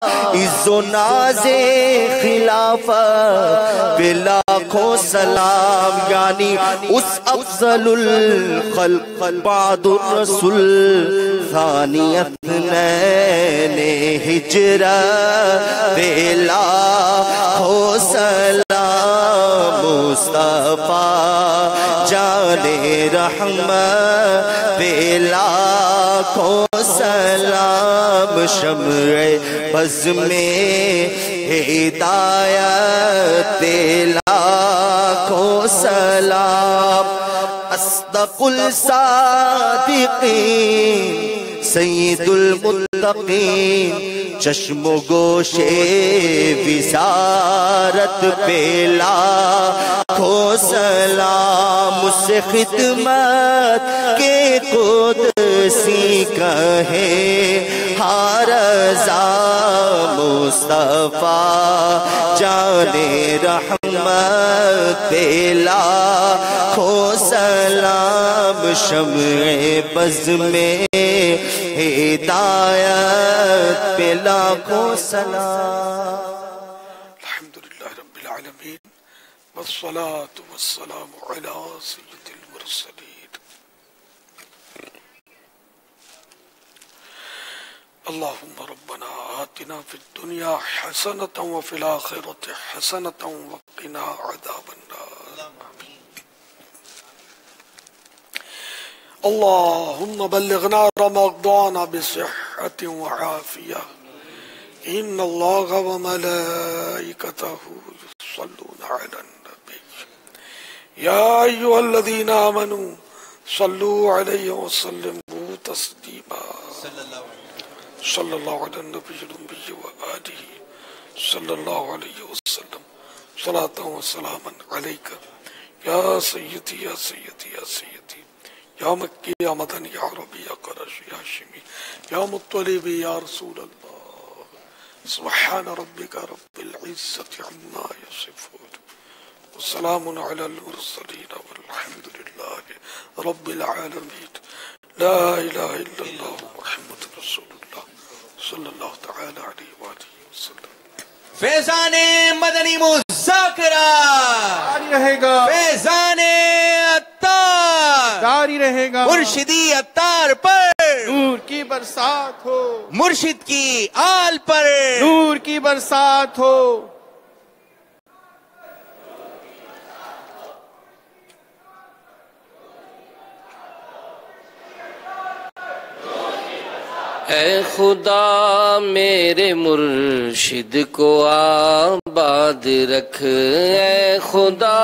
عز و ناز خلافت پہ لاکھوں سلام، یعنی اس افضل الخلق بعد الرسول ثانی اثنین ہجرت پہ لاکھوں سلام، مصطفیٰ جان رحمت پہ لاکھوں سلام، شمع بز میں ہدایت پہ لاکھوں سلام، اصدق الصادقین سید المتقین، چشم و گوش وزارت پہ لاکھوں سلام، اس سے خدمت کے قدسی کہیں ہر رضا، مصطفیٰ جان رحمت پہ لاکھوں سلام، شمع بز میں ہدایت پہ لاکھوں سلام۔ الحمدللہ رب العالمین والصلاة والسلام علی سید المرسلین۔ اللہم ربنا آتنا فی الدنیا حسنة وفی الآخرة حسنة وقنا عذاب النار۔ اللہم بلغنا رمضان بصحة وعافیہ، ان اللہ وملائکتہ یصلون علی النبی یا ایہا الذین آمنوا صلوا علیہ وسلموا تسلیما، صلی اللہ علی النبی الأمی وآلہ صلی اللہ علیہ وسلم، صلاة و سلاما علیک یا سیدی یا سیدی یا سیدی، یا مکی یا مدنی یا عربی یا قرشی یا ہاشمی یا مطلبی یا رسول اللہ، سبحان ربک رب العزت عما یصفون، وسلام علی المرسلین والحمد للہ رب العالمین، لا الہ الا اللہ محمد رسول اللہ صلی اللہ تعالی علیہ وآلہ وسلم۔ فیضان مدنی مذاکرہ جاری رہے گا، فیضان عطار جاری رہے گا، مرشدی عطار پر نور کی برسات ہو، مرشد کی آل پر نور کی برسات ہو۔ اے خدا میرے مرشد کو آباد رکھ، اے خدا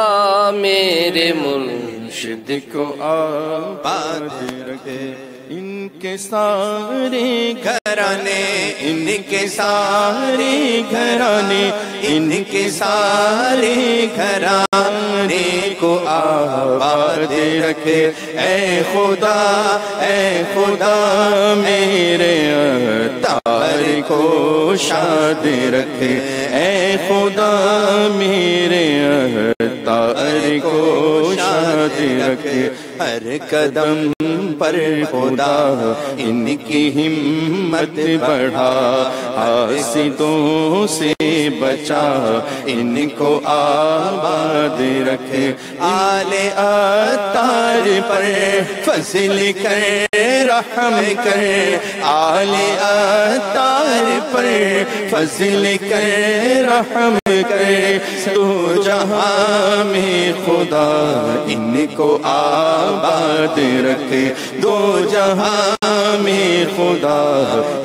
میرے مرشد کو آباد رکھے، ان کے سارے گھرانے، ان کے سارے گھرانے، ان کے سارے گھرانے کو آباد رکھے، اے خدا میرے عطار کو شاد رکھے، اے خدا میرے عطار کو شاد رکھے، ہر قدم پر خدا ان کی ہمت بڑھا، حاسدوں سے بچا ان کو آباد رکھے، آل عطار پر فضل کر رحم کر، آل عطار پر فضل کر رحم کر، تو جہاں میں خدا ان کو آباد رکھے، دو جہاں میں خدا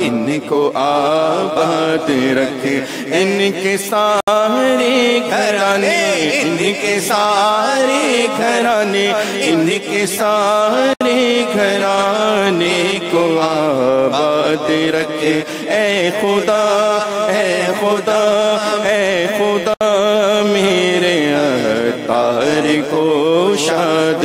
ان کو آباد رکھے، ان کے سارے گھرانے، ان کے سارے گھرانے، ان کے سارے گھرانے کو آباد رکھے، اے خدا میرے عطار کو شاد